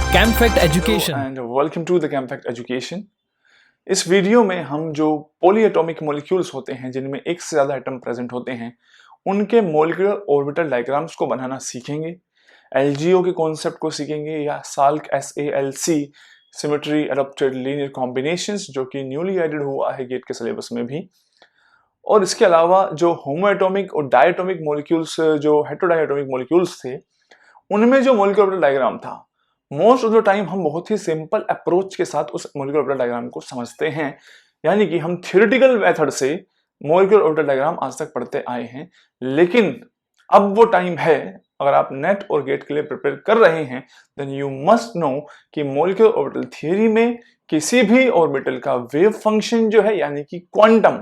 ChemFact education and welcome to the ChemFact education. इस video में हम जो पॉलीएटॉमिक मॉलिक्यूल्स होते हैं जिनमें एक से ज्यादा एटम प्रेजेंट होते हैं उनके मॉलिक्यूलर ऑर्बिटल डायग्राम्स को बनाना सीखेंगे। एलजीओ के कॉन्सेप्ट को सीखेंगे या Salk SALC symmetry adopted linear combinations जो कि न्यूली एडेड हुआ है गेट के सिलेबस में भी। और इसके अलावा जो होमोएटॉमिक और डायटॉमिक मॉलिक्यूल्स जो हेटेरोडायटॉमिक मॉलिक्यूल्स थे उनमें जो मॉलिक्यूलर ऑर्बिटल डायग्राम था मोस्ट ऑफ द टाइम हम बहुत ही सिंपल अप्रोच के साथ उस मॉलिक्यूलर ऑर्बिटल डायग्राम को समझते हैं, यानी कि हम थ्योरेटिकल मेथड से मॉलिक्यूलर ऑर्बिटल डायग्राम आज तक पढ़ते आए हैं। लेकिन अब वो टाइम है, अगर आप नेट और गेट के लिए प्रिपेयर कर रहे हैं देन यू मस्ट नो कि मॉलिक्यूलर ऑर्बिटल थ्योरी में किसी भी ऑर्बिटल का वेव फंक्शन जो है यानी कि क्वांटम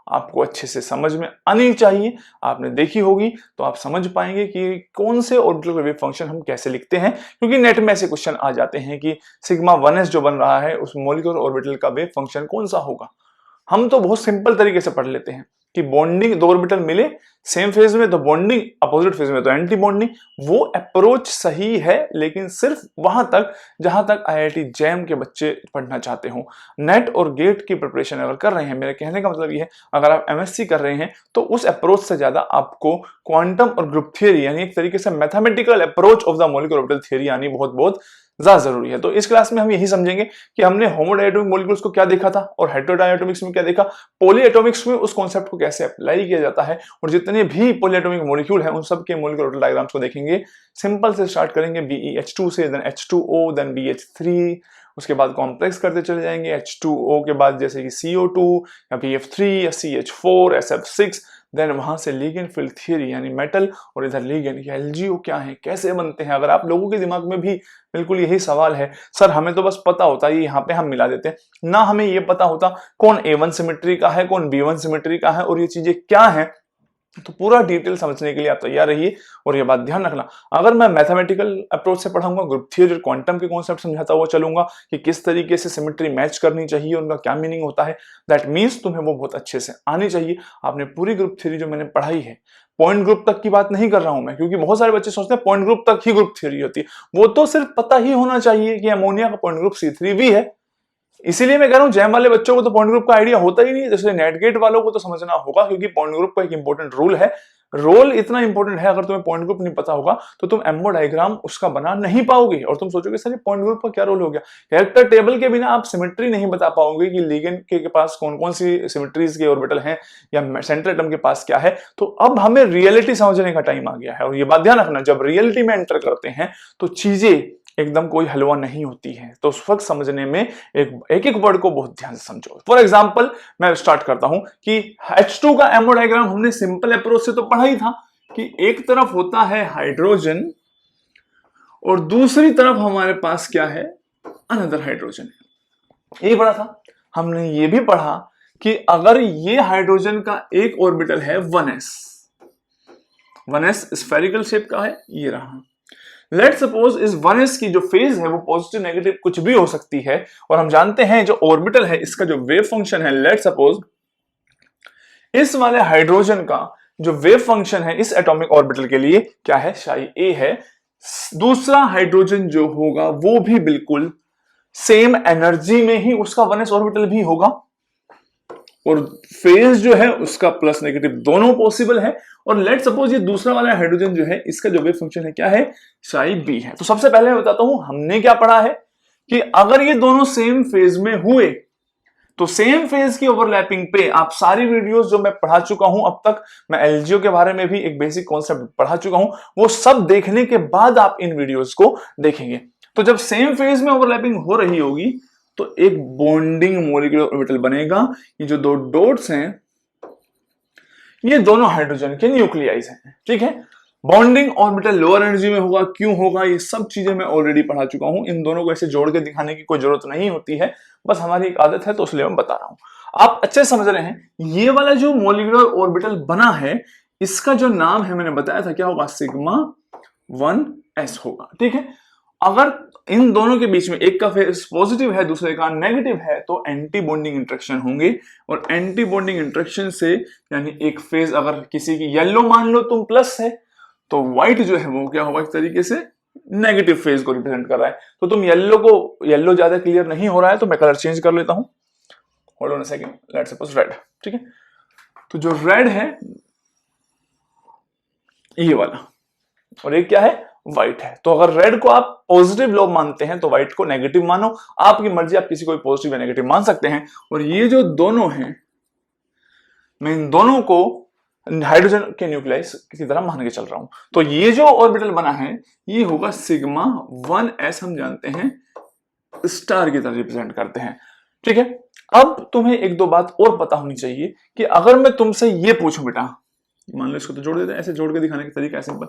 आपको अच्छे से समझ में आनी चाहिए। आपने देखी होगी तो आप समझ पाएंगे कि कौन से ऑर्बिटल का वेव फंक्शन हम कैसे लिखते हैं, क्योंकि नेट में ऐसे क्वेश्चन आ जाते हैं कि सिग्मा 1s जो बन रहा है उस मॉलिक्यूलर ऑर्बिटल का वेव फंक्शन कौन सा होगा। हम तो बहुत सिंपल तरीके से पढ़ लेते हैं कि बॉन्डिंग दो ऑर्बिटल मिले सेम फेज में तो बॉन्डिंग, अपोजिट फेज में तो एंटी बॉन्डिंग। वो अप्रोच सही है लेकिन सिर्फ वहां तक जहां तक IIT जैम के बच्चे पढ़ना चाहते हो। नेट और गेट की प्रिपरेशन अगर कर रहे हैं, मेरे कहने का मतलब ये है अगर आप MSc कर रहे हैं तो उस अप्रोच से ज्यादा आपको क्वांटम और ग्रुप थियरी यानी एक तरीके से mathematical approach of the molecular orbital theory आनी बहुत बहुत ज्यादा जरूरी है। तो इस क्लास में हम यही समझेंगे कि हमने होमोडायटोमिक मॉलिक्यूल्स को क्या देखा था और हेटेरोडायटोमिक्स में क्या देखा, पॉलीएटॉमिक्स में उस कॉन्सेप्ट को कैसे अप्लाई किया जाता है, और जितने भी पॉलीएटॉमिक मॉलिक्यूल हैं उन सब के मॉलिक्यूलर ऑर्बिटल डायग्राम्स को देखेंगे। सिंपल से स्टार्ट करेंगे BeH2 से, देन H2O, देन BH3, उसके बाद कॉम्प्लेक्स करते चले जाएंगे H2O के बाद जैसे कि CO2 या BF3 या CH4 SF6, देन वहां से लिगेंड फील्ड थियरी यानी मेटल, और इधर लिगेंड या LGO क्या है, कैसे बनते हैं। अगर आप लोगों के दिमाग में भी बिल्कुल यही सवाल है सर हमें तो बस पता होता है यहाँ पे हम मिला देते हैं ना, हमें ये पता होता कौन A1 सिमेट्री का है कौन B1 सिमेट्री का है और ये चीजें क्या है, तो पूरा डिटेल समझने के लिए आप तैयार रहिए। और ये बात ध्यान रखना, अगर मैं मैथमेटिकल अप्रोच से पढ़ाऊंगा, ग्रुप थ्योरी और क्वांटम के कॉन्सेप्ट समझाता हुआ चलूंगा कि किस तरीके से सिमेट्री मैच करनी चाहिए, उनका क्या मीनिंग होता है, दैट मीन्स तुम्हें वो बहुत अच्छे से आनी चाहिए। आपने पूरी ग्रुप थ्योरी जो मैंने पढ़ाई है, पॉइंट ग्रुप तक की बात नहीं कर रहा हूं मैं, क्योंकि बहुत सारे बच्चे सोचते हैं पॉइंट ग्रुप तक ही ग्रुप थ्योरी होती है। वो तो सिर्फ पता ही होना चाहिए कि अमोनिया का पॉइंट ग्रुप C3 भी है। इसीलिए मैं कह रहा हूं जैम वाले बच्चों को तो पॉइंट ग्रुप का आइडिया होता ही नहीं, जैसे नेट गेट वालों को तो समझना होगा, क्योंकि पॉइंट ग्रुप का एक इंपॉर्टेंट रूल है। रोल इतना इंपॉर्टेंट है, अगर तुम्हें पॉइंट ग्रुप नहीं पता होगा तो तुम एमओ डायग्राम उसका बना नहीं पाओगे और तुम सोचोगे सर ये पॉइंट ग्रुप का क्या रोल हो गया। कैरेक्टर टेबल के बिना आप सिमेट्री नहीं बता पाओगे कि लिगेंड के पास कौन कौन सी सिमेट्रीज के ऑर्बिटल हैं या सेंट्रल एटम के पास क्या है। तो अब हमें रियलिटी समझने का टाइम आ गया है, और ये बात ध्यान रखना जब रियलिटी में एंटर करते हैं तो चीजें एकदम कोई हलवा नहीं होती है। तो उस वक्त समझने में एक वर्ड को बहुत ध्यान से समझो। फॉर एग्जांपल मैं स्टार्ट करता हूं कि H2 का एमओ डायग्राम हमने सिंपल अप्रोच से तो पढ़ा ही था कि एक तरफ होता है हाइड्रोजन और दूसरी तरफ हमारे पास क्या है, अनदर हाइड्रोजन। ये पढ़ा था। हमने ये भी पढ़ा कि अगर ये हाइड्रोजन का एक ऑर्बिटल है 1s स्फेरिकल शेप का है, ये रहा। लेट सपोज इस 1s की जो फेज है वो पॉजिटिव नेगेटिव कुछ भी हो सकती है, और हम जानते हैं जो ऑर्बिटल है इसका जो वेव फंक्शन है, लेट सपोज इस वाले हाइड्रोजन का जो वेव फंक्शन है इस एटॉमिक ऑर्बिटल के लिए क्या है, psi a है। दूसरा हाइड्रोजन जो होगा वो भी बिल्कुल सेम एनर्जी में ही उसका 1s ऑर्बिटल भी होगा, और फेज जो है उसका प्लस नेगेटिव दोनों पॉसिबल है। और लेट सपोज ये दूसरा वाला हाइड्रोजन जो है इसका जो वेव फंक्शन है क्या है, psi b है। तो सबसे पहले मैं बताता हूं हमने क्या पढ़ा है कि अगर ये दोनों सेम फेज में हुए तो सेम फेज की ओवरलैपिंग पे आप सारी वीडियोस जो मैं पढ़ा चुका हूं अब तक, मैं एलजीओ के बारे में भी एक बेसिक कॉन्सेप्ट पढ़ा चुका हूं, वो सब देखने के बाद आप इन वीडियोस को देखेंगे। तो जब सेम फेज में ओवरलैपिंग हो रही होगी तो एक बॉन्डिंग मॉलिक्यूलर ऑर्बिटल बनेगा। ये जो दो डॉट्स हैं ये दोनों हाइड्रोजन के न्यूक्लियाइज हैं, ठीक है। बॉन्डिंग ऑर्बिटल लोअर एनर्जी में होगा, क्यों होगा, ये सब चीजें मैं ऑलरेडी पढ़ा चुका हूं। इन दोनों को ऐसे जोड़ के दिखाने की कोई जरूरत नहीं होती है, बस हमारी एक आदत है तो इसलिए मैं बता रहा हूं। आप अच्छे समझ रहे हैं। ये वाला जो मॉलिक्यूलर ऑर्बिटल बना है इसका जो नाम है मैंने बताया था क्या होगा, सिग्मा 1s होगा, ठीक है। अगर इन दोनों के बीच में एक का फेज पॉजिटिव है दूसरे का नेगेटिव है तो एंटी बॉन्डिंग इंटरेक्शन होंगे, और एंटी बॉन्डिंग इंटरेक्शन से यानी एक फेज अगर किसी की येलो मान लो तुम प्लस है तो व्हाइट जो है वो क्या होगा, एक तरीके से नेगेटिव फेज को रिप्रेजेंट कर रहा है। तो तुम येलो ज्यादा क्लियर नहीं हो रहा है तो मैं कलर चेंज कर लेता हूं। Hold on a second, let's suppose red, ठीक है। तो जो रेड है ये वाला, और एक क्या है, व्हाइट है। तो अगर रेड को आप पॉजिटिव लो मानते हैं तो व्हाइट को नेगेटिव मानो, आपकी मर्जी, आप किसी को पॉजिटिव या नेगेटिव मान सकते हैं। और ये जो दोनों हैं, मैं इन दोनों को हाइड्रोजन के न्यूक्लियस की तरह मान के चल रहा हूं। तो ये जो ऑर्बिटल बना है ये होगा सिग्मा 1s, हम जानते हैं स्टार की तरह रिप्रेजेंट करते हैं, ठीक है। अब तुम्हें एक दो बात और पता होनी चाहिए कि अगर मैं तुमसे ये पूछूं बेटा, मान लो इसको तो जोड़ देते हैं, ऐसे जोड़ के दिखाने का तरीका है सिंपल,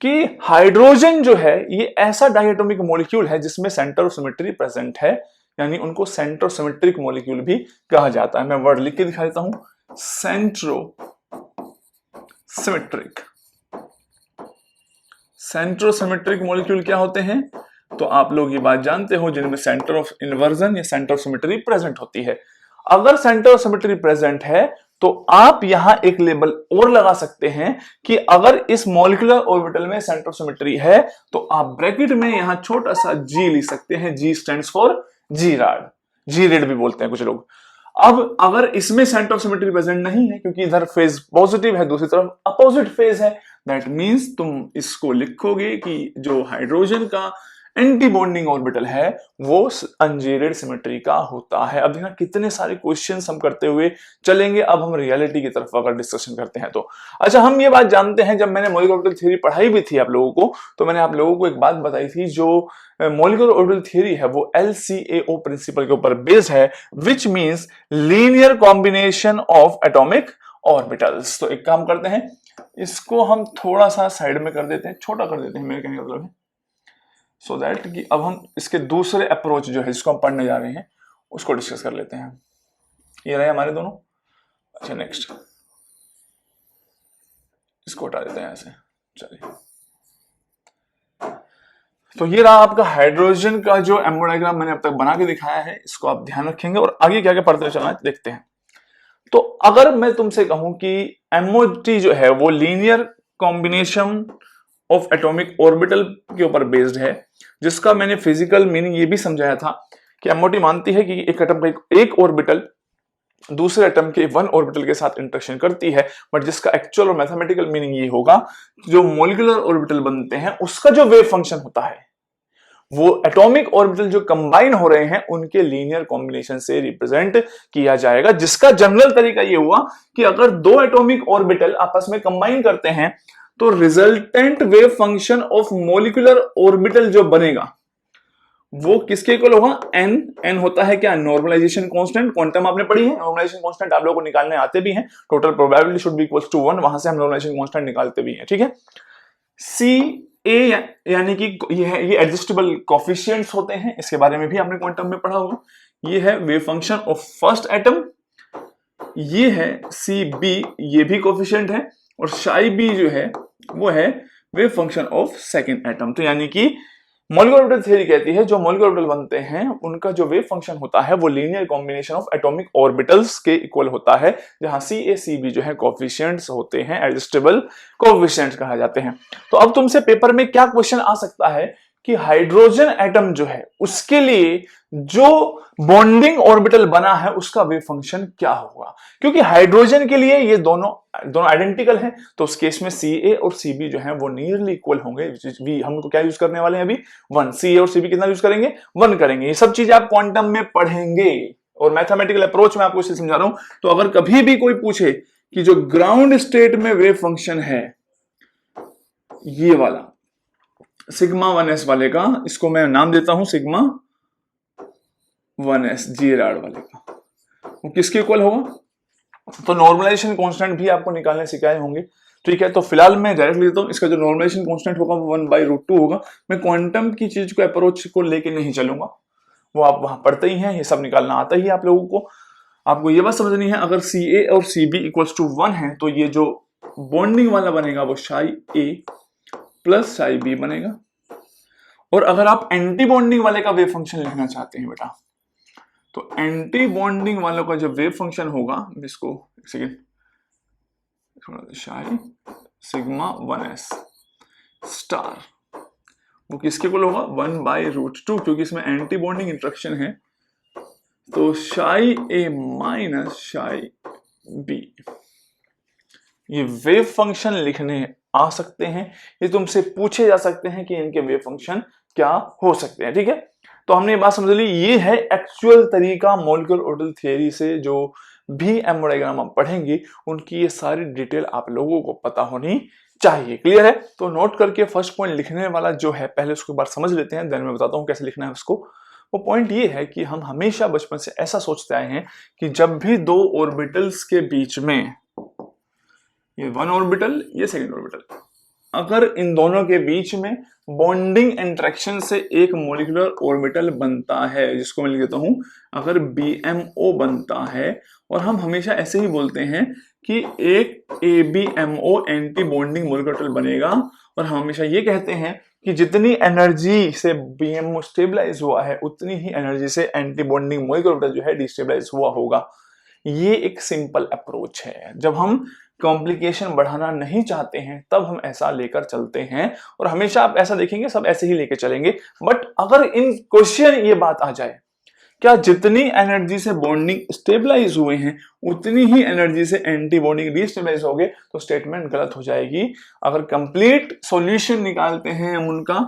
कि हाइड्रोजन जो है ये ऐसा डायटोमिक मॉलिक्यूल है जिसमें सेंटर ऑफ सिमेट्री प्रेजेंट है, यानी उनको सेंट्रोसिमेट्रिक मॉलिक्यूल भी कहा जाता है। मैं वर्ड लिख के दिखा देता हूं, सेंट्रोसिमेट्रिक। सेंट्रोसिमेट्रिक मॉलिक्यूल क्या होते हैं, तो आप लोग ये बात जानते हो, जिनमें सेंटर ऑफ इन्वर्जन या सेंटर ऑफ सिमेट्री प्रेजेंट होती है। अगर सेंटर ऑफ सिमेट्री प्रेजेंट है तो आप यहां एक लेबल और लगा सकते हैं कि अगर इस मॉलिक्यूलर ऑर्बिटल में सेंटर ऑफ सिमेट्री है तो आप ब्रैकेट में यहां छोटा सा जी लिख सकते हैं। G stands for gerade, gerade भी बोलते हैं कुछ लोग। अब अगर इसमें सेंटर ऑफ सिमेट्री प्रेजेंट नहीं है, क्योंकि इधर फेज पॉजिटिव है, दूसरी तरफ अपोजिट फेज है, दैट मींस तुम इसको लिखोगे कि जो हाइड्रोजन का एंटी बॉन्डिंग ऑर्बिटल है वो अनजेडेड सिमेट्री का होता है। अब देखना कितने सारे क्वेश्चंस हम करते हुए चलेंगे। अब हम रियलिटी की तरफ अगर डिस्कशन करते हैं तो अच्छा, हम ये बात जानते हैं, जब मैंने मॉलिक्यूलर ऑर्बिटल थ्योरी पढ़ाई भी थी आप लोगों को, तो मैंने आप लोगों को एक बात बताई थी, जो मॉलिक्यूलर ऑर्बिटल थ्योरी है वो LCAO प्रिंसिपल के ऊपर बेस्ड है, which means linear combination of atomic orbitals. तो एक काम करते हैं, इसको हम थोड़ा सा साइड में कर देते हैं, छोटा कर देते हैं, मेरे कहने का मतलब है, सो दैट कि अब हम इसके दूसरे अप्रोच जो है जिसको हम पढ़ने जा रहे हैं उसको डिस्कस कर लेते हैं। ये रहे हमारे दोनों। अच्छा नेक्स्ट, इसको हटा देते हैं ऐसे, चलिए। तो ये रहा आपका हाइड्रोजन का जो एमो डायग्राम मैंने अब तक बना के दिखाया है, इसको आप ध्यान रखेंगे और आगे क्या क्या पढ़ते चलना है देखते हैं। तो अगर मैं तुमसे कहूं कि एमओटी जो है वो linear combination of atomic orbital के ऊपर बेस्ड है, जिसका मैंने फिजिकल मीनिंग ये भी समझाया था कि एमओटी मानती है कि एक एटम का एक ऑर्बिटल दूसरे एटम के वन ऑर्बिटल के साथ इंटरेक्शन करती है, बट जिसका एक्चुअल और मैथमेटिकल मीनिंग ये होगा, जो मॉलिक्यूलर ऑर्बिटल बनते हैं उसका जो वेव फंक्शन होता है वो एटॉमिक ऑर्बिटल जो कंबाइन हो रहे हैं उनके लीनियर कॉम्बिनेशन से रिप्रेजेंट किया जाएगा, जिसका जनरल तरीका ये हुआ कि अगर दो एटॉमिक ऑर्बिटल आपस में कंबाइन करते हैं तो resultant wave function of molecular orbital जो बनेगा वो किसके इक्वल होगा, एन होता है क्या, नॉर्मलाइजेशन कांस्टेंट। क्वांटम आपने पढ़ी है, नॉर्मलाइजेशन कांस्टेंट आप लोगों को निकालने आते भी हैं, total probability should be equals to 1, वहां से हम नॉर्मलाइजेशन कांस्टेंट निकालते भी हैं, ठीक है। सी ए यानी कि ये एडजस्टेबल कोफिशिएंट्स होते हैं, इसके बारे में भी आपने क्वांटम में पढ़ा होगा। ये है wave function of first atom, ये है सी बी, ये भी कोफिशिएंट है, और साई बी जो है वो है wave function of second atom. तो यानी कि मॉलिक्यूलर ऑर्बिटल थ्योरी कहती है जो मॉलिक्यूलर ऑर्बिटल बनते हैं उनका जो वेव फंक्शन होता है वो linear combination of atomic orbitals के इक्वल होता है, जहां सी ए सी बी जो है कोफिशिएंट्स होते हैं, एडजस्टेबल कोफिशिएंट्स कहा जाते हैं। तो अब तुमसे पेपर में क्या क्वेश्चन आ सकता है कि हाइड्रोजन एटम जो है उसके लिए जो बॉन्डिंग ऑर्बिटल बना है उसका वेव फंक्शन क्या होगा, क्योंकि हाइड्रोजन के लिए ये दोनों आइडेंटिकल हैं, तो उस केस में Ca और Cb जो है वो नियरली इक्वल होंगे। हमको क्या यूज करने वाले हैं अभी, 1। Ca और Cb कितना यूज करेंगे, 1 करेंगे। ये सब चीजें आप क्वांटम में पढ़ेंगे और मैथमेटिकल अप्रोच में आपको इसे समझा रहा हूं। तो अगर कभी भी कोई पूछे कि जो ग्राउंड स्टेट में वेव फंक्शन है ये वाला सिग्मा 1s वाले का, इसको मैं नाम देता हूं सिग्मा 1s, जी राड वाले का, वो किसके इक्वल होगा, तो नॉर्मलाइजेशन कांस्टेंट भी आपको निकालने सिखाए होंगे, ठीक है। तो फिलहाल मैं डायरेक्ट लेता हूं, इसका जो नॉर्मलाइजेशन कांस्टेंट होगा वो 1/√2 होगा। मैं क्वांटम की चीज को अप्रोच को लेके नहीं चलूंगा, वो आप वहां पढ़ते ही हैं, ये सब निकालना आता ही आप लोगों को। आपको ये बात समझनी है, अगर Ca और Cb इक्वल्स टू 1 है तो ये जो बॉन्डिंग वाला बनेगा वो साई ए प्लस साई बी बनेगा। और अगर आप एंटी बॉन्डिंग वाले का वेव फंक्शन लिखना चाहते हैं बेटा, तो एंटी बॉन्डिंग वालों का जो वेव फंक्शन होगा, इसको एक second, Sai sigma 1s star वो किसके इक्वल होगा 1/√2, क्योंकि इसमें एंटी बॉन्डिंग इंटरेक्शन है। तो शाई ए माइनस शाई बी। ये वेव फंक्शन लिखने आ सकते हैं, ये तुमसे पूछे जा सकते हैं कि इनके वेव फंक्शन क्या हो सकते हैं। ठीक है, तो हमने ये बात समझ ली। ये है एक्चुअल तरीका मॉलिक्यूलर ऑर्बिटल थ्योरी से जो भी एमओ डायग्राम आप पढ़ेंगे उनकी ये सारी डिटेल आप लोगों को पता होनी चाहिए। क्लियर है? तो नोट करके फर्स्ट पॉइंट लिखने वाला जो है पहले उसको एक बार समझ लेते हैं, देन मैं बताता हूं कैसे लिखना है उसको। वो पॉइंट ये है कि हम हमेशा बचपन से ऐसा सोचते आए हैं कि जब भी दो ऑर्बिटल्स के बीच में, ये वन ऑर्बिटल ये सेकंड ऑर्बिटल, अगर इन दोनों के बीच में बॉन्डिंग इंटरेक्शन से एक मॉलिक्यूलर ऑर्बिटल बनता है, जिसको मैं लिख देता हूं अगर BMO बनता है, और हम हमेशा ऐसे ही बोलते हैं कि एक ABMO anti bonding molecular orbital बनेगा, और हम हमेशा ये कहते हैं कि जितनी एनर्जी से BMO स्टेबलाइज हुआ है उतनी ही एनर्जी से एंटी बॉन्डिंग मॉलिक्यूलर ऑर्बिटल जो है डिस्टेबलाइज हुआ होगा। ये एक सिंपल अप्रोच है। जब हम कॉम्प्लिकेशन बढ़ाना नहीं चाहते हैं तब हम ऐसा लेकर चलते हैं, और हमेशा आप ऐसा देखेंगे सब ऐसे ही लेके चलेंगे। बट अगर इन क्वेश्चन ये बात आ जाए, क्या जितनी एनर्जी से बॉन्डिंग स्टेबलाइज हुए हैं उतनी ही एनर्जी से एंटी बॉन्डिंग डिस्टेबलाइज हो गए, तो स्टेटमेंट गलत हो जाएगी। अगर कंप्लीट सॉल्यूशन निकालते हैं हम उनका,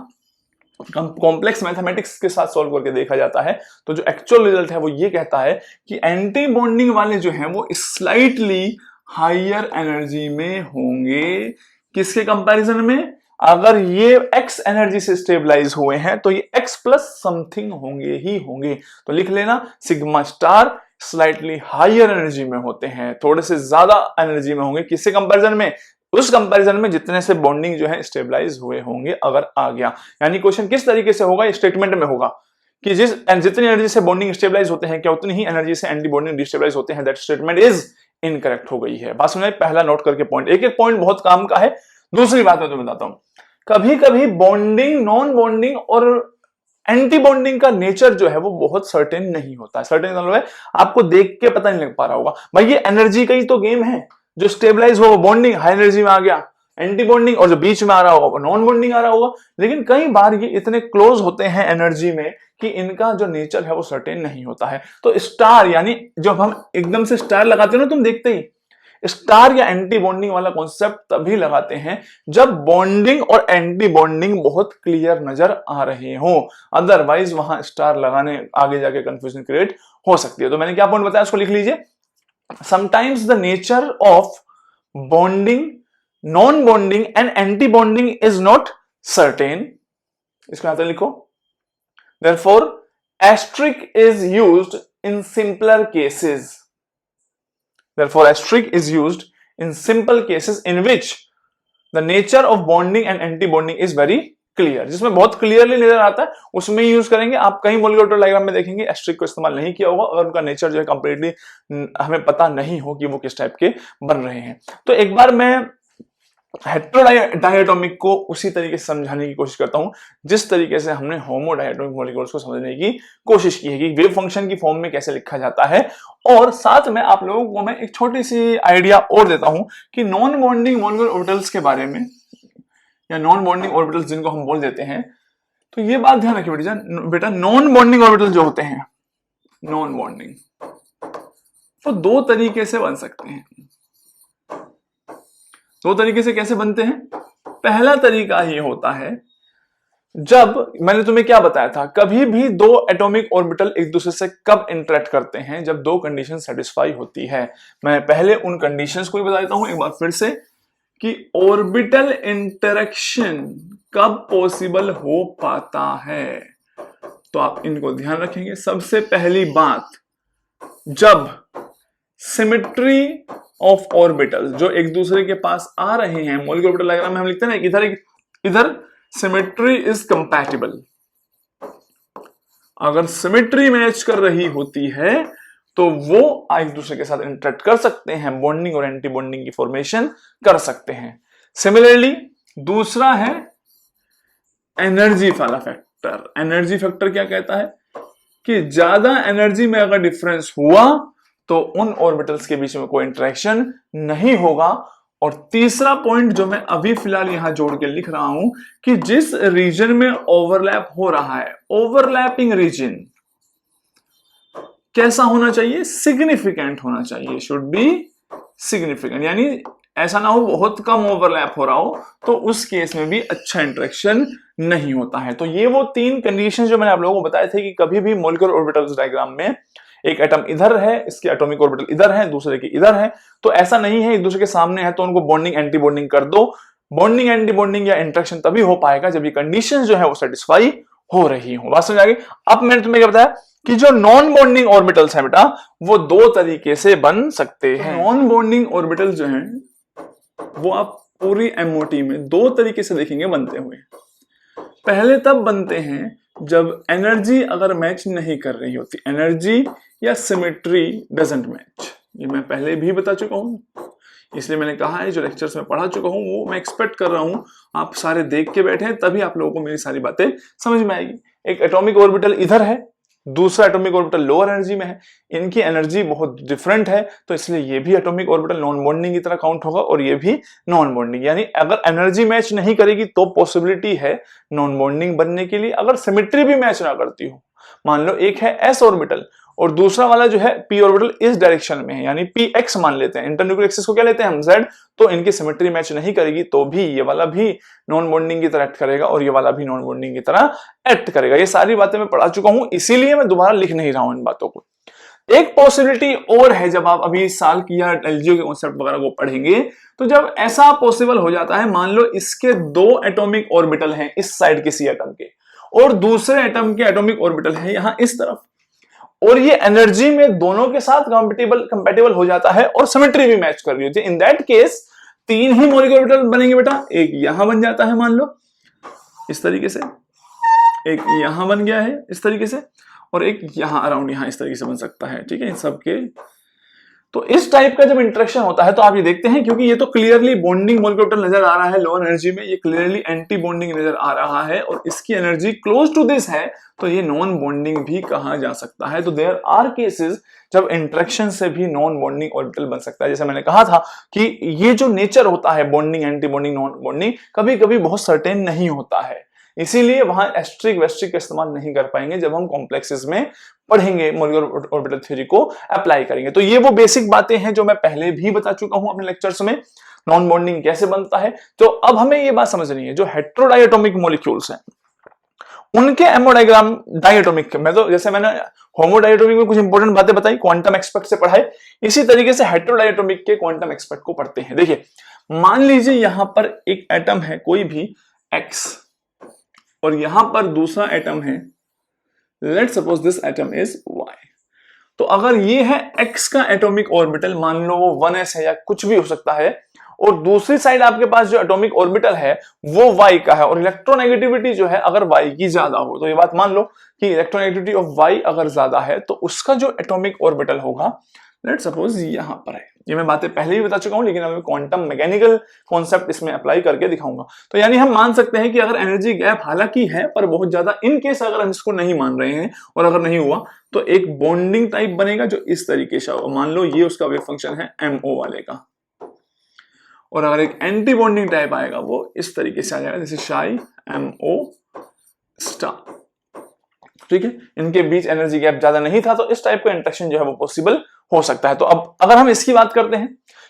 कॉम्प्लेक्स मैथमेटिक्स के साथ सॉल्व करके देखा जाता है, तो जो एक्चुअल रिजल्ट है वो ये कहता है कि एंटी बॉन्डिंग वाले जो हैं वो स्लाइटली हायर एनर्जी में होंगे। किसके कंपैरिजन में? अगर ये x एनर्जी से स्टेबलाइज हुए हैं तो ये x प्लस समथिंग होंगे ही होंगे। तो लिख लेना sigma star slightly higher energy में होते हैं, थोड़े से ज्यादा एनर्जी में होंगे। किससे कंपैरिजन में? उस कंपैरिजन में जितने से बॉन्डिंग जो है स्टेबलाइज हुए होंगे अगर आ गया। यानी क्वेश्चन किस तरीके से होगा, स्टेटमेंट में होगा कि जितनी एनर्जी से बॉन्डिंग स्टेबलाइज होते हैं क्या उतनी ही एनर्जी से एंटी बॉन्डिंग डिस्टेबलाइज होते हैं। दैट स्टेटमेंट इज इनकरेक्ट हो गई है। बात सुनाई? पहला नोट करके पॉइंट, एक एक पॉइंट बहुत काम का है। दूसरी बात मैं तुम्हें बताता हूं, कभी कभी बॉन्डिंग, नॉन बॉन्डिंग और एंटी बॉन्डिंग का नेचर जो है वो बहुत सर्टेन नहीं होता है। सर्टेन मतलब है आपको देख के पता नहीं लग पा रहा होगा भाई ये एनर्जी का ही तो गेम है। जो स्टेबलाइज हो बॉन्डिंग हाई एनर्जी में आ गया एंटी बॉन्डिंग, और जो बीच में आ रहा होगा नॉन बॉन्डिंग आ रहा होगा। लेकिन कई बार ये इतने क्लोज होते हैं एनर्जी में कि इनका जो नेचर है वो सर्टेन नहीं होता है। तो स्टार, यानी जब हम एकदम से स्टार लगाते हो ना, तुम देखते ही स्टार या एंटी बॉन्डिंग वाला कॉन्सेप्ट तभी लगाते हैं जब बॉन्डिंग और एंटी बॉन्डिंग बहुत क्लियर नजर आ रहे हो, अदरवाइज वहां स्टार लगाने आगे जाके कंफ्यूजन क्रिएट हो सकती है। तो मैंने क्या पॉइंट बताया उसको लिख लीजिए। Sometimes the nature of bonding, non bonding and anti bonding is not certain. इसको यहां तक लिखो। Therefore, asterisk is used in simpler cases. Therefore, asterisk is used in simple cases in which the nature of bonding and anti-bonding is very clear. जिसमें बहुत clearly नजर आता है उसमें यूज करेंगे। आप कहीं मॉलिक्यूलर डायग्राम में देखेंगे एस्टेरिस्क को इस्तेमाल नहीं किया होगा अगर उनका नेचर जो है कंप्लीटली हमें पता नहीं हो कि वो किस टाइप के बन रहे हैं। तो एक बार मैं हेटेरोडायटोमिक को उसी तरीके से समझाने की कोशिश करता हूं जिस तरीके से हमने होमोडायटोमिक मॉलिक्यूल्स को समझने की कोशिश की है कि वेव फंक्शन की फॉर्म में कैसे लिखा जाता है। और साथ में आप लोगों को मैं एक छोटी सी आइडिया और देता हूं कि नॉन बॉन्डिंग मॉलिक्यूलर ऑर्बिटल्स के बारे में, या नॉन बॉन्डिंग ऑर्बिटल्स जिनको हम बोल देते हैं। तो ये बात ध्यान रखिए बेटा, नॉन बॉन्डिंग ऑर्बिटल जो होते हैं, नॉन बॉन्डिंग, तो दो तरीके से बन सकते हैं। दो तरीके से कैसे बनते हैं? पहला तरीका ये होता है, जब मैंने तुम्हें क्या बताया था, कभी भी दो एटॉमिक ऑर्बिटल एक दूसरे से कब इंटरेक्ट करते हैं, जब दो कंडीशन सेटिस्फाई होती है। मैं पहले उन कंडीशंस को भी बता देता हूं एक बार फिर से कि ऑर्बिटल इंटरेक्शन कब पॉसिबल हो पाता है। तो आप इनको ध्यान रखेंगे। सबसे पहली बात, जब सिमेट्री ऑफ ऑर्बिटल जो एक दूसरे के पास आ रहे हैं, मॉलिक्यूलर ऑर्बिटल डायग्राम में हम लिखते हैं ना, इधर सिमेट्री इज कंपैटिबल। अगर सिमेट्री मैच कर रही होती है तो वो एक दूसरे के साथ इंटरेक्ट कर सकते हैं, बॉन्डिंग और एंटी बॉन्डिंग की फॉर्मेशन कर सकते हैं। सिमिलरली दूसरा है एनर्जी वाला फैक्टर। एनर्जी फैक्टर क्या कहता है कि ज्यादा एनर्जी में अगर डिफरेंस हुआ तो उन ऑर्बिटल्स के बीच में कोई इंटरेक्शन नहीं होगा और तीसरा पॉइंट जो मैं अभी फिलहाल यहां जोड़ के लिख रहा हूं कि जिस रीजन में ओवरलैप हो रहा है, ओवरलैपिंग रीजन कैसा होना चाहिए? सिग्निफिकेंट होना चाहिए, शुड बी सिग्निफिकेंट, यानी ऐसा ना हो बहुत कम ओवरलैप हो रहा हो, तो उस केस में भी अच्छा इंटरेक्शन नहीं होता है। तो ये वो तीन कंडीशन जो मैंने आप लोगों को बताए थे कि कभी भी मॉलिक्यूलर ऑर्बिटल्स डायग्राम में एक एटम इधर है, इसके एटॉमिक ऑर्बिटल इधर है, दूसरे के इधर है, तो ऐसा नहीं है एक दूसरे के सामने है तो उनको बॉन्डिंग एंटी बॉन्डिंग कर दो। बॉन्डिंग एंटी बॉन्डिंग या इंटरेक्शन तभी हो पाएगा जब ये कंडीशन जो है वो सेटिस्फाई हो रही हो। बात समझ आ गई? अब मैंने तुम्हें क्या बताया कि जो नॉन बॉन्डिंग ऑर्बिटल्स है बेटा वो दो तरीके से बन सकते हैं। नॉन बॉन्डिंग ऑर्बिटल्स जो हैं वो आप पूरी एमओटी में दो तरीके से देखेंगे बनते हुए। पहले तब बनते हैं जब एनर्जी अगर मैच नहीं कर रही होती, एनर्जी या सिमेट्री डजंट मैच। ये मैं पहले भी बता चुका हूं, इसलिए मैंने कहा है जो लेक्चर्स में पढ़ा चुका हूं वो मैं एक्सपेक्ट कर रहा हूं आप सारे देख के बैठे हैं, तभी आप लोगों को मेरी सारी बातें समझ में आएगी। एक एटॉमिक ऑर्बिटल इधर है, दूसरा एटॉमिक ऑर्बिटल लोअर एनर्जी में है, इनकी एनर्जी बहुत डिफरेंट है, तो इसलिए ये भी एटॉमिक ऑर्बिटल नॉन बॉन्डिंग की तरह काउंट होगा और ये भी नॉन बॉन्डिंग। यानी अगर एनर्जी मैच नहीं करेगी तो पॉसिबिलिटी है नॉन बॉन्डिंग बनने के लिए। अगर सिमेट्री भी मैच ना करती हो, मान लो एक है एस ऑर्बिटल और दूसरा वाला जो है पी ऑर्बिटल इस डायरेक्शन में है, यानी पी एक्स मान लेते हैं, इंटरन्यूक्लियर एक्सिस को क्या लेते हैं हम, जेड, तो इनकी सिमेट्री मैच नहीं करेगी तो भी ये वाला भी नॉन बॉन्डिंग की तरह एक्ट करेगा और ये वाला भी नॉन बॉन्डिंग की तरह एक्ट करेगा। ये सारी बातें मैं पढ़ा चुका हूं, इसीलिए मैं दोबारा लिख नहीं रहा हूं इन बातों को। एक पॉसिबिलिटी और है, जब आप अभी इस साल की या एलजीओ के कॉन्सेप्ट वगैरह को पढ़ेंगे तो जब ऐसा पॉसिबल हो जाता है, मान लो इसके दो एटॉमिक ऑर्बिटल हैं इस साइड के सी एटम के और दूसरे एटम के एटॉमिक ऑर्बिटल है यहां इस तरफ, और ये एनर्जी में दोनों के साथ कंपैटिबल हो जाता है और सिमेट्री भी मैच कर रही होती है। इन दैट केस तीन ही मॉलिक्यूलर ऑर्बिटल बनेंगे बेटा, एक यहां बन जाता है मान लो इस तरीके से, एक यहां बन गया है इस तरीके से, और एक यहां अराउंड यहां इस तरीके से बन सकता है। ठीक है, इन सब के तो इस टाइप का जब इंटरेक्शन होता है तो आप ये देखते हैं, क्योंकि ये तो क्लियरली बॉन्डिंग मॉलिक्यूलर नजर आ रहा है लोअर एनर्जी में, ये क्लियरली एंटी बॉन्डिंग नजर आ रहा है और इसकी एनर्जी क्लोज टू दिस है, तो ये नॉन बॉन्डिंग भी कहा जा सकता है। तो देयर आर केसेस जब इंटरेक्शन से भी नॉन बॉन्डिंग ऑर्बिटल बन सकता है। जैसे मैंने कहा था कि ये जो नेचर होता है bonding anti bonding non bonding कभी कभी बहुत सर्टेन नहीं होता है, इसीलिए वहां एस्ट्रिक वेस्ट्रिक का इस्तेमाल नहीं कर पाएंगे जब हम कॉम्प्लेक्सेस में पढ़ेंगे, मॉलिक्यूलर ऑर्बिटल थ्योरी को अप्लाई करेंगे। तो ये वो बेसिक बातें हैं जो मैं पहले भी बता चुका हूं अपने लेक्चर्स में, नॉन बॉन्डिंग कैसे बनता है। तो अब हमें ये बात समझनी है, जो हेट्रोडायटोमिक मॉलिक्यूल्स हैं उनके एमोडायग्राम डायटोमिक, मैं तो जैसे मैंने होमोडायटोमिक में कुछ इंपॉर्टेंट बातें बताई, क्वांटम एक्सपेक्ट से पढ़ाए, इसी तरीके से हेट्रोडायटोमिक के क्वांटम एक्सपेक्ट को पढ़ते हैं। देखिए मान लीजिए यहां पर एक एटम है कोई भी x और यहां पर दूसरा एटम है, let's suppose this atom is y। तो अगर ये है x का एटॉमिक ऑर्बिटल, मान लो वो 1s है या कुछ भी हो सकता है, और दूसरी साइड आपके पास जो एटॉमिक ऑर्बिटल है वो y का है, और इलेक्ट्रोनेगेटिविटी जो है अगर y की ज्यादा हो, तो ये बात मान लो कि इलेक्ट्रोनेगेटिविटी ऑफ y अगर ज्यादा है तो उसका जो एटॉमिक ऑर्बिटल होगा लेट्स सपोज यहां पर है। ये मैं बातें पहले भी बता चुका हूं, लेकिन अब क्वांटम मैकेनिकल कॉन्सेप्ट इसमें अप्लाई करके दिखाऊंगा। तो यानी हम मान सकते हैं कि अगर एनर्जी गैप हालांकि है पर बहुत ज्यादा, इन केस अगर हम इसको नहीं मान रहे हैं और अगर नहीं हुआ तो एक बॉन्डिंग टाइप बनेगा जो इस तरीके से होगा। मान लो ये उसका वेव फंक्शन है MO वाले का, और अगर एक एंटी बॉन्डिंग टाइप आएगा वो इस तरीके से आ जाएगा, जैसे शाई MO स्टार। ठीक है, इनके बीच एनर्जी गैप ज्यादा नहीं था तो इस टाइप का इंटरेक्शन जो है वो पॉसिबल हो सकता है। तो अब अगर हम इसकी बात करते हैं,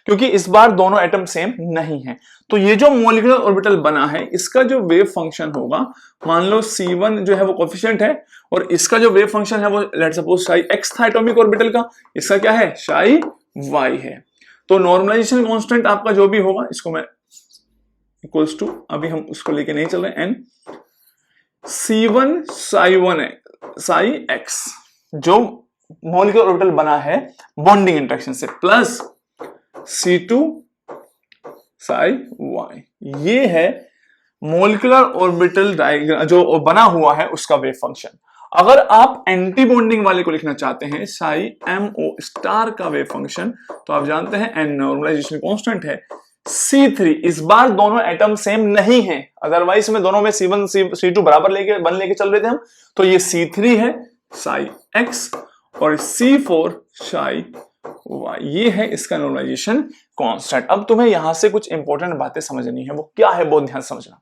क्योंकि इस बार दोनों एटम सेम नहीं है, तो ये जो मॉलिक्यूलर ऑर्बिटल बना है इसका जो वेव फंक्शन होगा, मान लो C1 जो है वो कोफिशिएंट है और इसका जो वेव फंक्शन है वो लेट्स सपोज शाई x था एटॉमिक ऑर्बिटल का, इसका क्या है शाई y है। तो नॉर्मलाइजेशन कांस्टेंट आपका जो भी होगा, इसको मैं इक्वल्स टू, अभी हम उसको लेके नहीं चल रहे, n C1 साई 1 है साई x जो मॉलिक्यूलर ऑर्बिटल बना है बॉन्डिंग इंटरेक्शन से, प्लस C2 साई y, ये है मॉलिक्यूलर ऑर्बिटल डायग्राम जो बना हुआ है उसका वेव फंक्शन। अगर आप एंटी बॉन्डिंग वाले को लिखना चाहते हैं साई MO स्टार का वेव फंक्शन, तो आप जानते हैं n नॉर्मलाइजेशन कांस्टेंट है C3। इस बार दोनों एटम सेम नहीं है, अदरवाइज में दोनों में C1 C2 बराबर लेके चल रहे थे हम, तो ये C3 है साई x और C4 साई ये है इसका नॉर्मलाइजेशन कांस्टेंट। अब तुम्हें यहां से कुछ इंपॉर्टेंट बातें समझनी है, वो क्या है बहुत ध्यान से समझना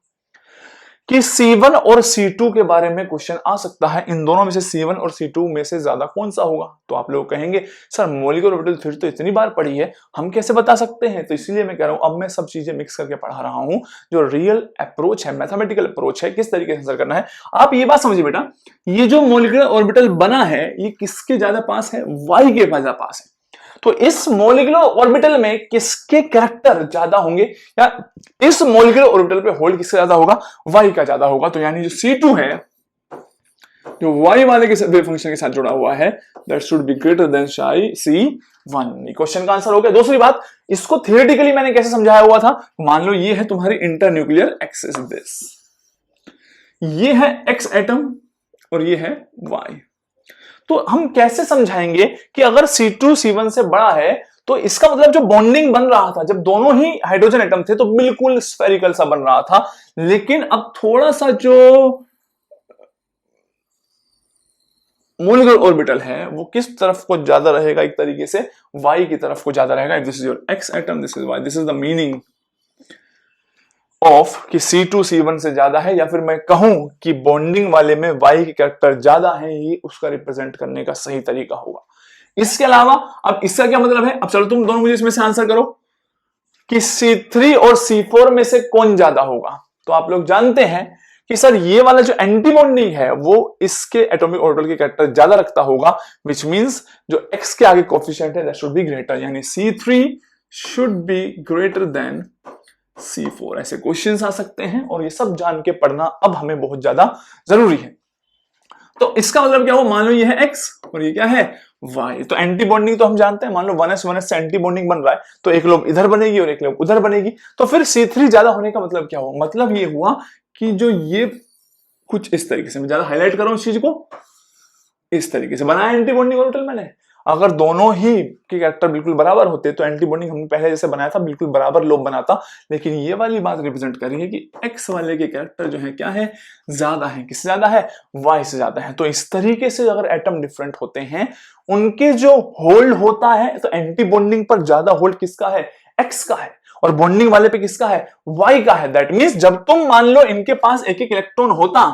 कि C1 और C2 के बारे में क्वेश्चन आ सकता है। इन दोनों में से C1 और C2 में से ज्यादा कौन सा होगा? तो आप लोग कहेंगे सर मॉलिक्यूलर ऑर्बिटल थ्योरी तो इतनी बार पढ़ी है, हम कैसे बता सकते हैं? तो इसीलिए मैं कह रहा हूं अब मैं सब चीजें मिक्स करके पढ़ा रहा हूं। जो रियल अप्रोच है, मैथमेटिकल अप्रोच है, किस तरीके से आंसर करना है। आप ये बात समझिए बेटा, ये जो मॉलिक्यूलर ऑर्बिटल बना है ये किसके ज्यादा पास है? Y के ज्यादा पास है। तो इस मॉलिक्यूलर ऑर्बिटल में किसके कैरेक्टर ज्यादा होंगे, या इस मॉलिक्यूलर ऑर्बिटल पे होल्ड किससे ज्यादा होगा? Y का ज्यादा होगा। तो यानी जो C2 है, जो Y वाले के वेव फंक्शन के साथ जुड़ा हुआ है, that should be greater than C1। Question का आंसर हो गया। दूसरी बात, इसको थियोरेटिकली मैंने कैसे समझाया हुआ था? मान लो ये है तुम्हारी इंटरन्यूक्लियर एक्सिस, दिस ये है X एटम और ये है Y। तो हम कैसे समझाएंगे कि अगर C2 C1 से बड़ा है तो इसका मतलब जो बॉन्डिंग बन रहा था जब दोनों ही हाइड्रोजन एटम थे तो बिल्कुल स्फेरिकल सा बन रहा था, लेकिन अब थोड़ा सा जो मॉलिक्यूलर ऑर्बिटल है वो किस तरफ को ज्यादा रहेगा? एक तरीके से Y की तरफ को ज्यादा रहेगा। This is your X atom, this is Y। This is the meaning of कि C2 C1 से ज्यादा है, या फिर मैं कहूं कि बॉन्डिंग वाले में Y के कैरेक्टर ज्यादा है, ये उसका रिप्रेजेंट करने का सही तरीका होगा। इसके अलावा अब इसका क्या मतलब है? अब चलो तुम दोनों मुझे इसमें से आंसर करो कि C3 और C4 में से कौन ज्यादा होगा। तो आप लोग जानते हैं कि सर ये वाला जो एंटी बॉन्डिंग है वो इसके एटॉमिक ऑर्बिटल के कैरेक्टर ज्यादा रखता होगा, विच मींस जो X के आगे कोफिशिएंट है दैट शुड बी ग्रेटर, यानी C3 should be greater than C4। ऐसे क्वेश्चंस आ सकते हैं और ये सब जान के पढ़ना अब हमें बहुत ज्यादा जरूरी है। तो इसका मतलब क्या हुआ? मान लो ये है X और ये क्या है? Y। तो एंटी बॉन्डिंग तो हम जानते हैं, मान लो 1s से एंटी बॉन्डिंग बन रहा है तो एक लोग इधर बनेगी और एक लोग उधर बनेगी। तो फिर C3 ज्यादा होने का मतलब क्या हुआ? मतलब ये हुआ कि जो ये कुछ इस तरीके से, मैं ज्यादा हाईलाइट कर रहा हूं इस चीज को, इस तरीके से बनाया एंटी बॉन्डिंग ऑर्बिटल मैंने। अगर दोनों ही के कैरेक्टर बिल्कुल बराबर होते तो एंटी बॉन्डिंग हमने पहले जैसे बनाया था बिल्कुल बराबर लोब बनाता, लेकिन ये वाली बात रिप्रेजेंट कर रही है कि X वाले के कैरेक्टर जो है क्या है? ज्यादा है। किससे ज्यादा है? Y से ज्यादा है। तो इस तरीके से अगर एटम डिफरेंट होते हैं, उनके जो होल्ड होता है, तो एंटी बॉन्डिंग पर ज्यादा होल्ड किसका है? X का है, और बॉन्डिंग वाले पे किसका है? Y का है। दैट मींस जब तुम मान लो इनके पास एक एक इलेक्ट्रॉन होता,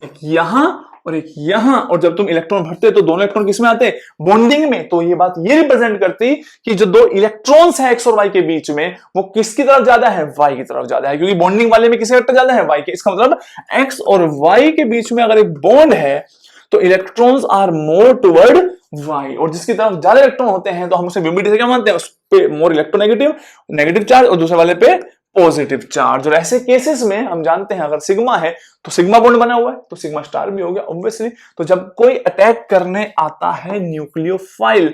एक यहां और एक यहां, और जब तुम इलेक्ट्रॉन भरते तो दोनों इलेक्ट्रॉन किसमें आते? बॉन्डिंग में। तो ये बात ये रिप्रेजेंट करती कि जो दो इलेक्ट्रॉन्स है X और Y के बीच में, वो किसकी तरफ ज्यादा है? Y की तरफ ज्यादा है, क्योंकि बॉन्डिंग वाले में किसका ज्यादा है? Y के। इसका मतलब X और Y के बीच में अगर एक बॉन्ड है तो electrons are more toward Y, और जिसकी तरफ ज्यादा इलेक्ट्रॉन होते हैं तो हम उसे VBT से क्या मानते हैं? उस पे मोर इलेक्ट्रोनेगेटिव नेगेटिव चार्ज, और दूसरे वाले पे पॉजिटिव चार्ज। और ऐसे केसेस में हम जानते हैं अगर सिग्मा है तो सिग्मा बॉन्ड बना हुआ है तो सिग्मा स्टार भी हो गया ऑब्वियसली। तो जब कोई अटैक करने आता है न्यूक्लियोफाइल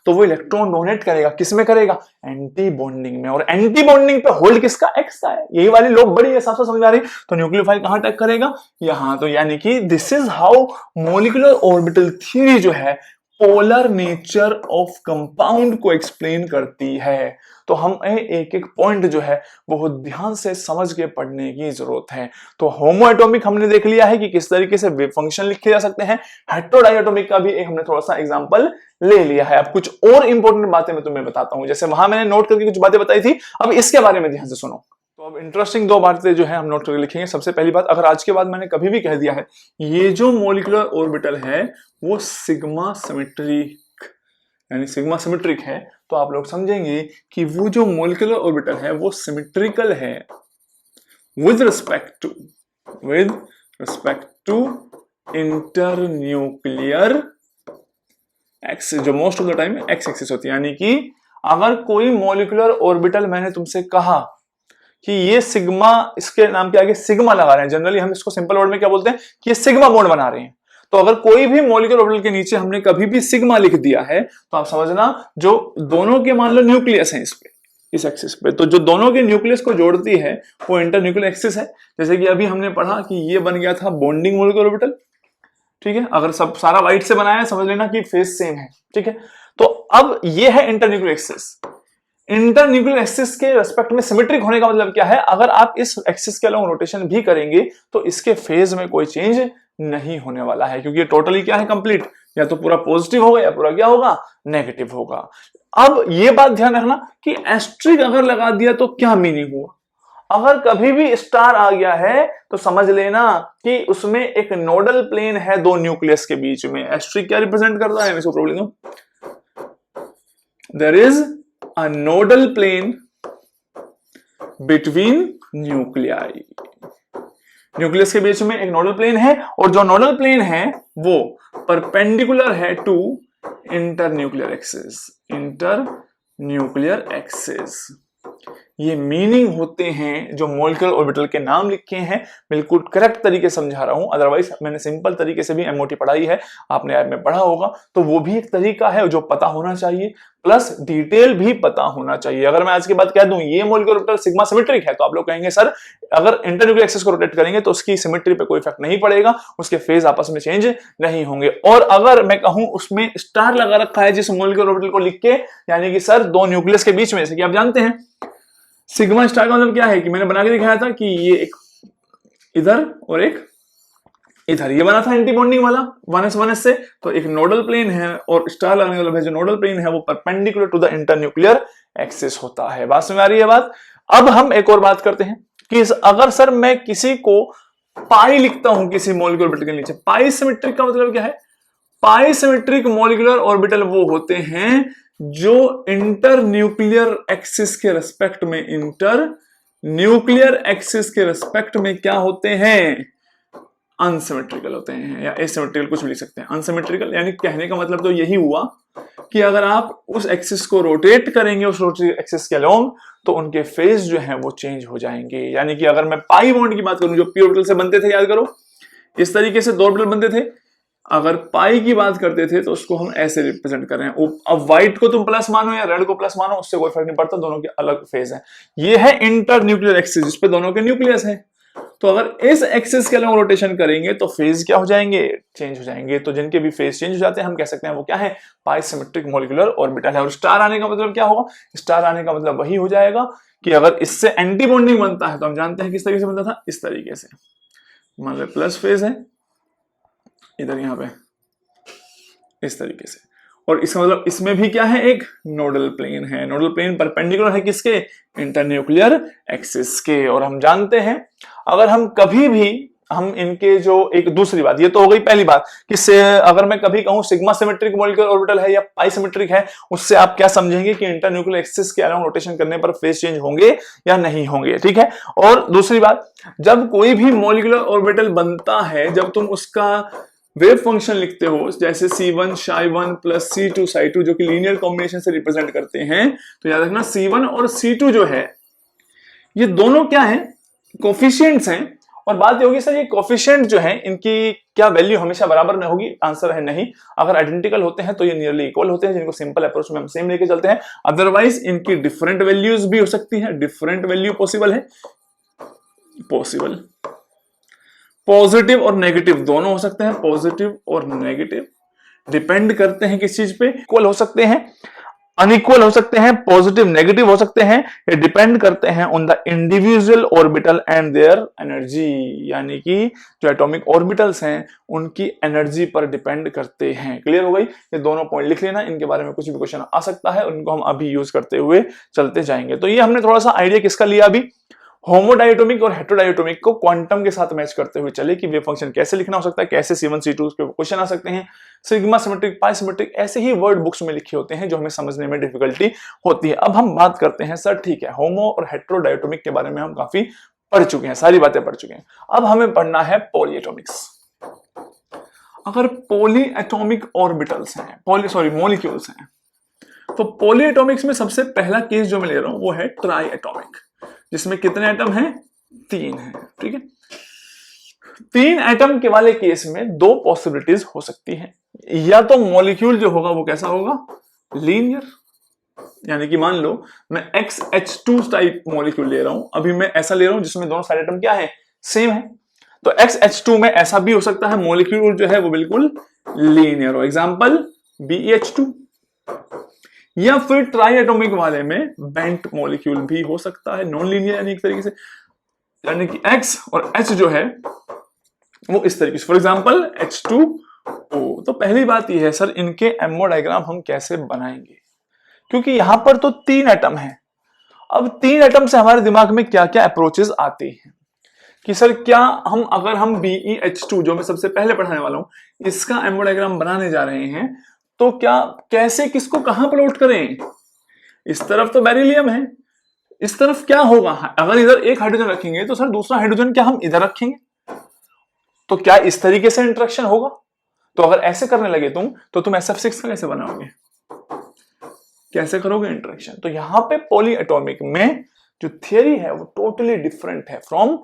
तो वो इलेक्ट्रॉन डोनेट करेगा, किसमें करेगा? एंटी बॉन्डिंग में। और एंटी बॉन्डिंग पे होल्ड किसका? X का है। यही वाली लोग बड़ी साफ साफ समझ आ रही। तो न्यूक्लियोफाइल कहां अटैक करेगा? यहां। तो यानी कि this is how molecular orbital theory जो है पोलर नेचर ऑफ कंपाउंड को एक्सप्लेन करती है। तो हमें एक एक पॉइंट जो है बहुत ध्यान से समझ के पढ़ने की जरूरत है। तो होमो एटॉमिक हमने देख लिया है कि किस तरीके से वेव फंक्शन लिखे जा सकते हैं। हेटेरोडायटोमिक का भी एक हमने थोड़ा सा एग्जांपल ले लिया है। अब कुछ और इंपॉर्टेंट बातें मैं तुम्हें बताता हूं, जैसे वहां मैंने नोट करके कुछ बातें बताई थी, अब इसके बारे में ध्यान से सुनो। तो अब इंटरेस्टिंग दो बातें जो है हम नोट करके लिखेंगे। सबसे पहली बात, अगर आज के बाद मैंने कभी भी कह दिया है ये जो मॉलिक्यूलर ऑर्बिटल है वो सिग्मा सिमेट्रिक, यानी सिग्मा सिमेट्रिक है, तो आप लोग समझेंगे कि वो जो मॉलिक्यूलर ऑर्बिटल है वो सिमेट्रिकल है with respect to internuclear axis, जो most of the time X axis होती है। यानी कि अगर कोई मॉलिक्यूलर ऑर्बिटल, मैंने तुमसे कहा कि ये सिग्मा, इसके नाम के आगे सिग्मा लगा रहे हैं, जनरली हम इसको सिंपल वर्ड में क्या बोलते हैं कि ये सिग्मा बॉन्ड बना रहे हैं। तो अगर कोई भी मॉलिक्यूलर ऑर्बिटल के नीचे हमने कभी भी सिग्मा लिख दिया है तो आप समझना जो दोनों के मान लो न्यूक्लियस है इस पे, इस एक्सिस पे, तो जो दोनों के न्यूक्लियस को जोड़ती है वो इंटरन्यूक्लियर एक्सिस है। जैसे कि अभी हमने पढ़ा कि ये बन गया था बॉन्डिंग मॉलिक्यूलर ऑर्बिटल, ठीक है। अगर सब सारा व्हाइट से बनाया है समझ लेना कि फेस सेम है, ठीक है। तो अब ये है इंटरन्यूक्लियर एक्सिस। इंटरन्यूक्लियर एक्सिस के रेस्पेक्ट में सिमेट्रिक होने का मतलब क्या है? अगर आप इस एक्सिस के अलोंग रोटेशन भी करेंगे तो इसके फेज में कोई चेंज नहीं होने वाला है, क्योंकि ये टोटली क्या है? कंप्लीट, या तो पूरा पॉजिटिव होगा या पूरा क्या होगा? नेगेटिव होगा। अब ये बात ध्यान रखना कि एस्ट्रिक अगर लगा दिया तो क्या मीनिंग हुआ। अगर कभी भी स्टार आ गया है तो समझ लेना कि उसमें एक नोडल प्लेन है दो न्यूक्लियस के बीच में। एस्ट्रिक क्या रिप्रेजेंट करता है, मैं इसको प्रॉब्लम दूं, there is a nodal plane between nuclei. Nucleus के बीच में एक नोडल प्लेन है और जो नोडल प्लेन है वो परपेंडिकुलर है to internuclear axis. Internuclear axis ये मीनिंग होते हैं जो मॉलिक्यूलर ऑर्बिटल के नाम लिखे हैं। बिल्कुल करेक्ट तरीके से समझा रहा हूं, अदरवाइज मैंने सिंपल तरीके से भी एमओटी पढ़ाई है, आपने ऐप में पढ़ा होगा, तो वो भी एक तरीका है जो पता होना चाहिए, प्लस डिटेल भी पता होना चाहिए। अगर मैं आज के बाद कह दूं ये मॉलिक्यूलर ऑर्बिटल सिग्मा सिमेट्रिक है तो आप लोग कहेंगे सर अगर इंटरन्यूक्लियर एक्सिस को रोटेट करेंगे तो उसकी सिमेट्री पे कोई इफेक्ट नहीं पड़ेगा, उसके फेज आपस में चेंज नहीं होंगे। और अगर मैं कहूं उसमें स्टार लगा रखा है जिस मॉलिक्यूलर ऑर्बिटल को लिख के, यानी कि सर दो न्यूक्लियस के बीच में, जैसे कि आप जानते हैं सिग्मा स्टार का मतलब क्या है कि मैंने बना के दिखाया था कि ये एक इधर और एक इधर, ये बना था एंटी बॉन्डिंग वाला 1s से, तो एक नोडल प्लेन है और स्टार लगने वाला जो नोडल प्लेन है वो perpendicular to the internuclear axis होता है। बात समझ आ रही है बात। अब हम एक और बात करते हैं कि अगर सर मैं किसी को पाई लिखता हूं किसी मॉलिक्यूलर ऑर्बिटल के नीचे, पाई सिमेट्रिक का मतलब क्या है, पाई सिमेट्रिक मॉलिक्यूलर ऑर्बिटल वो होते हैं जो इंटर न्यूक्लियर एक्सिस के रेस्पेक्ट में, इंटर न्यूक्लियर एक्सिस के रेस्पेक्ट में क्या होते हैं, अनसिमेट्रिकल होते हैं, या एसिमेट्रिकल कुछ भी लिख सकते हैं। अनसिमेट्रिकल यानी कहने का मतलब तो यही हुआ कि अगर आप उस एक्सिस को रोटेट करेंगे उस रोटेट एक्सिस के अलोंग तो उनके फेज जो है वो चेंज हो जाएंगे। यानी कि अगर मैं पाई बॉन्ड की बात करूं जो पी ऑर्बिटल से बनते थे, याद करो इस तरीके से दो ऑर्बिटल बनते थे, अगर पाई की बात करते थे तो उसको हम ऐसे रिप्रेजेंट कर रहे हैं। अब व्हाइट को तुम प्लस मानो या रेड को प्लस मानो उससे कोई फर्क नहीं पड़ता, दोनों के अलग फेज है। ये है इंटर न्यूक्लियर एक्सिस जिसपे दोनों के न्यूक्लियस है। तो अगर इस एक्सिस के अलग रोटेशन करेंगे तो फेज क्या हो जाएंगे, चेंज हो जाएंगे। तो जिनके भी फेज चेंज हो जाते हैं हम कह सकते हैं वो क्या है, पाई सिमेट्रिक मॉलिक्यूलर ऑर्बिटल है। और स्टार आने का मतलब क्या होगा, स्टार आने का मतलब वही हो जाएगा कि अगर इससे एंटी बॉन्डिंग बनता है तो हम जानते हैं किस तरीके से बनता था, इस तरीके से, मान लो प्लस फेज है इधर यहां पे इस तरीके से, और इसका मतलब इसमें भी क्या है, एक नोडल प्लेन है। नोडल प्लेन परपेंडिकुलर है किसके, इंटरन्यूक्लियर एक्सिस के। और हम जानते हैं अगर हम कभी भी हम इनके जो एक दूसरी बात, ये तो हो गई पहली बात कि से अगर मैं कभी कहूं सिग्मा सिमेट्रिक मॉलिक्यूलर ऑर्बिटल है या पाई सिमेट्रिक है, उससे आप क्या समझेंगे कि इंटरन्यूक्लियर एक्सिस के अराउंड रोटेशन करने पर फेज चेंज होंगे या नहीं होंगे, ठीक है। और दूसरी बात, जब कोई भी मॉलिक्यूलर ऑर्बिटल बनता है, जब तुम उसका वेव फंक्शन लिखते हो जैसे C1 Ψ1 प्लस C2 Ψ2 जो कि लीनियर कॉम्बिनेशन से रिप्रेजेंट करते हैं, तो याद रखना C1 और C2 जो है ये दोनों क्या है, कोफिशिएंट्स हैं। और बात ये होगी सर ये कोफिशिएंट जो है इनकी क्या वैल्यू हमेशा बराबर में होगी, आंसर है नहीं। अगर आइडेंटिकल होते हैं तो ये नियरली इक्वल होते हैं, जिनको सिंपल अप्रोच में हम सेम लेके चलते हैं। अदरवाइज इनकी डिफरेंट वैल्यूज भी हो सकती है, डिफरेंट वैल्यू पॉसिबल है, पॉसिबल। पॉजिटिव और नेगेटिव दोनों हो सकते हैं, पॉजिटिव और नेगेटिव डिपेंड करते हैं किस चीज पे, इक्वल हो सकते हैं, अनइक्वल हो सकते हैं, पॉजिटिव नेगेटिव हो सकते हैं, ये डिपेंड करते हैं on the individual orbital and their energy. यानी कि जो एटॉमिक ऑर्बिटल्स हैं उनकी एनर्जी पर डिपेंड करते हैं। क्लियर हो गई, ये दोनों पॉइंट लिख लेना, इनके बारे में कुछ भी क्वेश्चन आ सकता है, उनको हम अभी यूज करते हुए चलते जाएंगे। तो ये हमने थोड़ा सा आइडिया किसका लिया, अभी होमोडायटोमिक और हेटेरोडायटोमिक को क्वांटम के साथ मैच करते हुए चले कि वेव फंक्शन कैसे लिखना हो सकता है, कैसे C1 C2 के क्वेश्चन आ सकते हैं, सिग्मा सिमेट्रिक पाई सिमेट्रिक ऐसे ही वर्ड बुक्स में लिखे होते हैं जो हमें समझने में डिफिकल्टी होती है। अब हम बात करते हैं सर ठीक है होमो और हेटेरोडायटोमिक के बारे में हम काफी पढ़ चुके हैं, सारी बातें पढ़ चुके हैं। अब हमें पढ़ना है पॉलीएटॉमिक्स। अगर पॉलीएटॉमिक ऑर्बिटल्स हैं, मॉलिक्यूल्स हैं, तो पॉलीएटॉमिक्स में सबसे पहला केस जो मैं ले रहा हूं वो है ट्राईएटॉमिक, जिसमें कितने एटम हैं, 3 हैं, ठीक है। 3 एटम के वाले केस में 2 पॉसिबिलिटीज हो सकती हैं, या तो मॉलिक्यूल जो होगा वो कैसा होगा, लीनियर, यानी कि मान लो मैं XH2 टाइप मॉलिक्यूल ले रहा हूं, अभी मैं ऐसा ले रहा हूं जिसमें दोनों साइड एटम क्या है, सेम है, तो XH2 में ऐसा भी हो सकता है मॉलिक्यूल जो है वो बिल्कुल लीनियर हो, एग्जांपल BeH2। या फिर ट्राईएटॉमिक वाले में बेंट मॉलिक्यूल भी हो सकता है, नॉन लीनियर, यानी एक तरीके से, यानी कि X और H जो है वो इस तरीके से, फॉर एग्जांपल H2O। तो पहली बात ये है सर इनके एमओ डायग्राम हम कैसे बनाएंगे, क्योंकि यहां पर तो 3 एटम है। अब 3 एटम से हमारे दिमाग में क्या क्या अप्रोचेस आते हैं कि सर क्या अगर हम BeH2 जो मैं सबसे पहले पढ़ाने वाला हूं इसका एमओ डायग्राम बनाने जा रहे हैं तो क्या कैसे किसको कहां प्लॉट करें। इस तरफ तो बेरिलियम है, इस तरफ क्या होगा, अगर इधर एक हाइड्रोजन रखेंगे तो सर दूसरा हाइड्रोजन क्या हम इधर रखेंगे, तो क्या इस तरीके से इंटरेक्शन होगा। तो अगर ऐसे करने लगे तो तुम SF6 का कैसे बनाओगे, कैसे करोगे इंटरेक्शन। तो यहां पे पॉली एटॉमिक में जो थियरी है वो टोटली डिफरेंट है फ्रॉम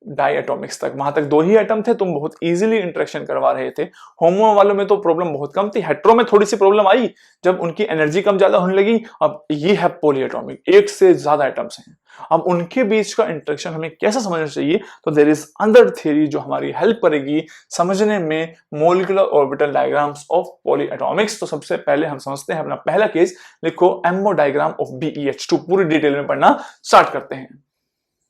डायटॉमिक्स तक। वहां तक 2 ही एटम थे, तुम बहुत इजीली इंटरेक्शन करवा रहे थे। होमो वालों में तो प्रॉब्लम बहुत कम थी, हेट्रो में थोड़ी सी प्रॉब्लम आई जब उनकी एनर्जी कम ज्यादा होने लगी। अब ये है पॉली एटॉमिक, एक से ज्यादा एटम्स हैं, अब उनके बीच का इंटरेक्शन हमें कैसे समझना चाहिए। तो देयर इज अनदर थियरी जो हमारी हेल्प करेगी समझने में molecular orbital diagrams of poly Atomics. तो सबसे पहले हम समझते हैं अपना पहला केस, लिखो एमओ डायग्राम ऑफ BeH2, पूरी डिटेल में पढ़ना स्टार्ट करते हैं।